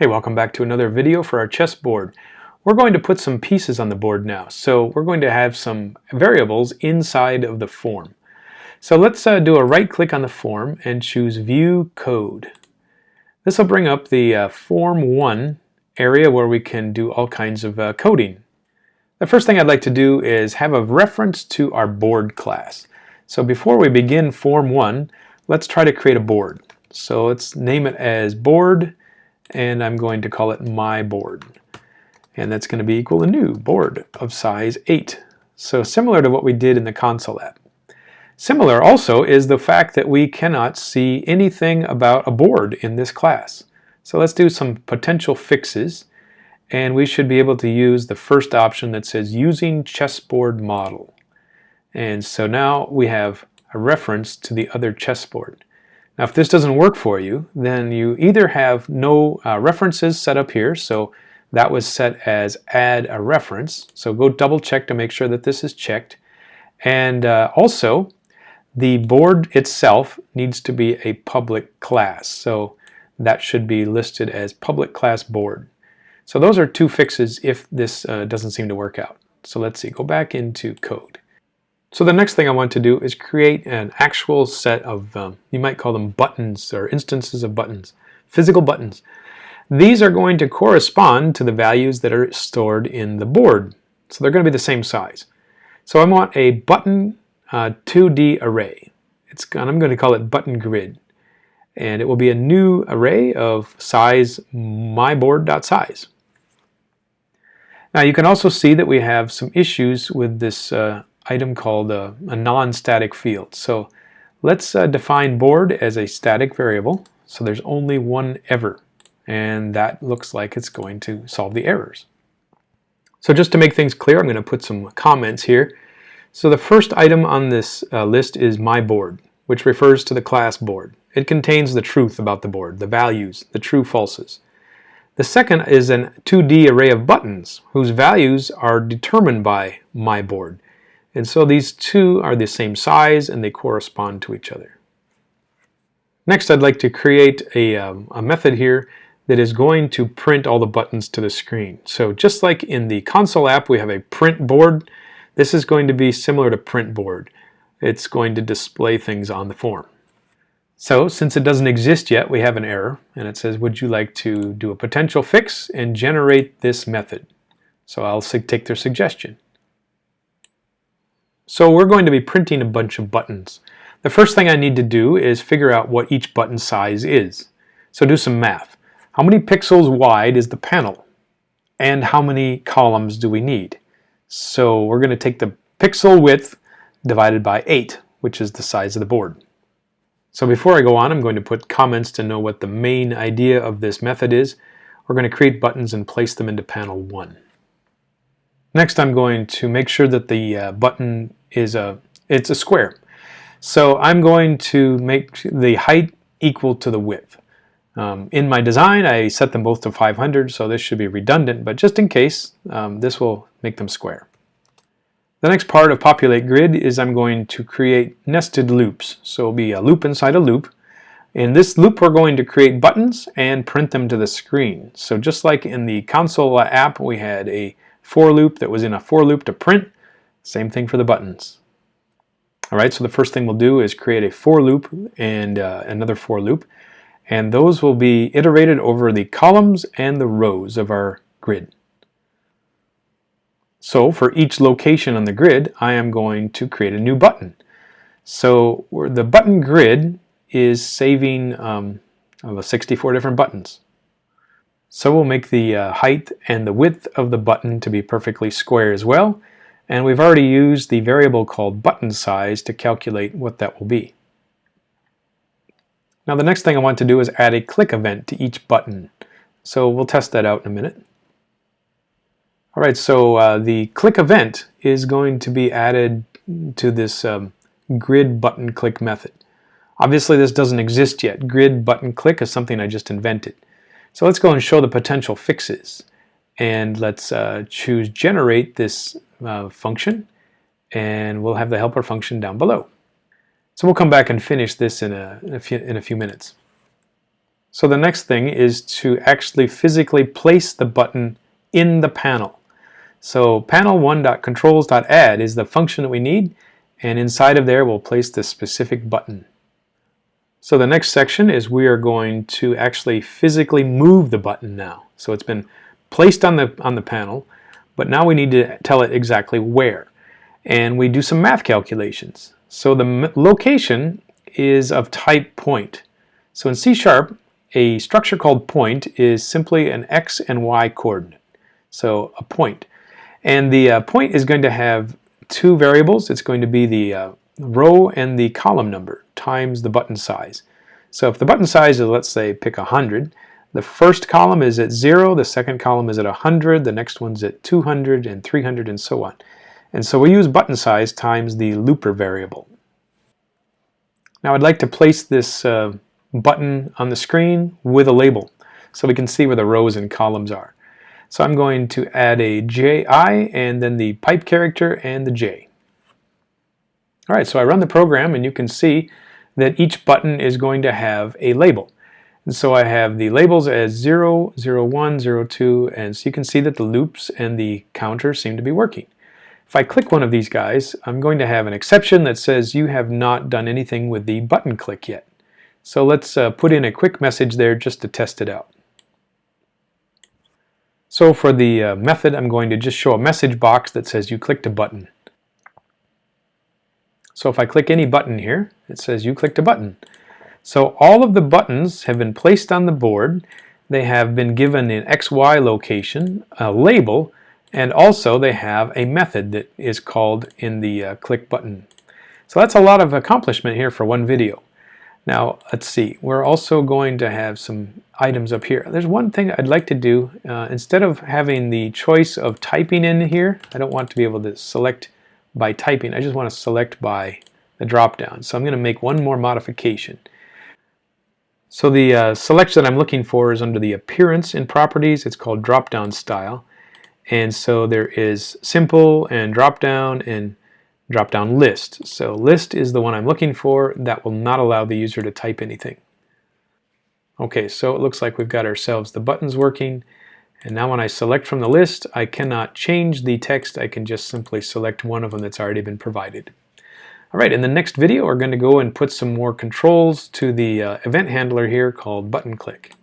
Hey, welcome back to another video for our chessboard. We're going to put some pieces on the board now. So we're going to have some variables inside of the form. So let's do a right click on the form and choose View Code. This will bring up the Form 1 area where we can do all kinds of coding. The first thing I'd like to do is have a reference to our board class. So before we begin Form 1, let's try to create a board. So let's name it as board, and I'm going to call it my board. And that's going to be equal to new board of size 8. So similar to what we did in the console app. Similar also is the fact that we cannot see anything about a board in this class. So let's do some potential fixes, and we should be able to use the first option that says using chessboard model. And so now we have a reference to the other chessboard. Now if this doesn't work for you, then you either have no references set up here, so that was set as add a reference, so go double check to make sure that this is checked, and also the board itself needs to be a public class, so that should be listed as public class board. So those are two fixes if this doesn't seem to work out. So let's see, go back into code. So the next thing I want to do is create an actual set of, you might call them buttons or instances of buttons, physical buttons. These are going to correspond to the values that are stored in the board. So they're going to be the same size. So I want a button 2D array. I'm going to call it button grid. And it will be a new array of size myboard.size. Now you can also see that we have some issues with this item called a non-static field. So let's define board as a static variable. So there's only one ever, and that looks like it's going to solve the errors. So just to make things clear, I'm going to put some comments here. So the first item on this list is my board, which refers to the class board. It contains the truth about the board, the values, the true falses. The second is an 2D array of buttons whose values are determined by my board. And so these two are the same size and they correspond to each other. Next, I'd like to create a method here that is going to print all the buttons to the screen. So just like in the console app we have a print board, this is going to be similar to print board. It's going to display things on the form. So since it doesn't exist yet, we have an error, and it says, would you like to do a potential fix and generate this method? So I'll take their suggestion. So we're going to be printing a bunch of buttons. The first thing I need to do is figure out what each button size is. So do some math. How many pixels wide is the panel? And how many columns do we need? So we're going to take the pixel width divided by 8, which is the size of the board. So before I go on, I'm going to put comments to know what the main idea of this method is. We're going to create buttons and place them into panel 1. Next, I'm going to make sure that the button is it's a square. So I'm going to make the height equal to the width. In my design, I set them both to 500, so this should be redundant, but just in case, this will make them square. The next part of populate grid is I'm going to create nested loops. So it'll be a loop inside a loop. In this loop, we're going to create buttons and print them to the screen. So just like in the console app, we had a for loop that was in a for loop to print. Same thing for the buttons. Alright, so the first thing we'll do is create a for loop and another for loop. And those will be iterated over the columns and the rows of our grid. So for each location on the grid, I am going to create a new button. So the button grid is saving 64 different buttons. So we'll make the height and the width of the button to be perfectly square as well. And we've already used the variable called button size to calculate what that will be. Now the next thing I want to do is add a click event to each button. So we'll test that out in a minute. Alright, so the click event is going to be added to this grid button click method. Obviously this doesn't exist yet. Grid button click is something I just invented. So let's go and show the potential fixes. And let's choose generate this function, and we'll have the helper function down below. So we'll come back and finish this in a few minutes. So the next thing is to actually physically place the button in the panel. So panel1.controls.add is the function that we need, and inside of there we'll place this specific button. So the next section is we are going to actually physically move the button now. So it's been placed on the panel, but now we need to tell it exactly where. And we do some math calculations. So the location is of type point. So in C#, a structure called point is simply an x and y coordinate. So a point. And the point is going to have two variables. It's going to be the row and the column number times the button size. So if the button size is, let's say, pick 100, the first column is at 0, the second column is at 100, the next one's at 200 and 300 and so on. And so we use button size times the looper variable. Now I'd like to place this button on the screen with a label so we can see where the rows and columns are. So I'm going to add a JI and then the pipe character and the J. Alright, so I run the program and you can see that each button is going to have a label. And so I have the labels as 0, 0, 1, 0, 2, and so you can see that the loops and the counter seem to be working. If I click one of these guys, I'm going to have an exception that says you have not done anything with the button click yet. So let's put in a quick message there just to test it out. So for the method, I'm going to just show a message box that says you clicked a button. So if I click any button here, it says you clicked a button. So all of the buttons have been placed on the board. They have been given an XY location, a label, and also they have a method that is called in the click button. So that's a lot of accomplishment here for one video. Now let's see, we're also going to have some items up here. There's one thing I'd like to do. Instead of having the choice of typing in here, I don't want to be able to select by typing. I just want to select by the drop down. So I'm going to make one more modification. So the selection that I'm looking for is under the appearance in properties. It's called drop down style. And so there is simple and drop down list. So list is the one I'm looking for. That will not allow the user to type anything. Okay, so it looks like we've got ourselves the buttons working. And now when I select from the list, I cannot change the text. I can just simply select one of them that's already been provided. All right, in the next video, we're going to go and put some more controls to the event handler here called button click.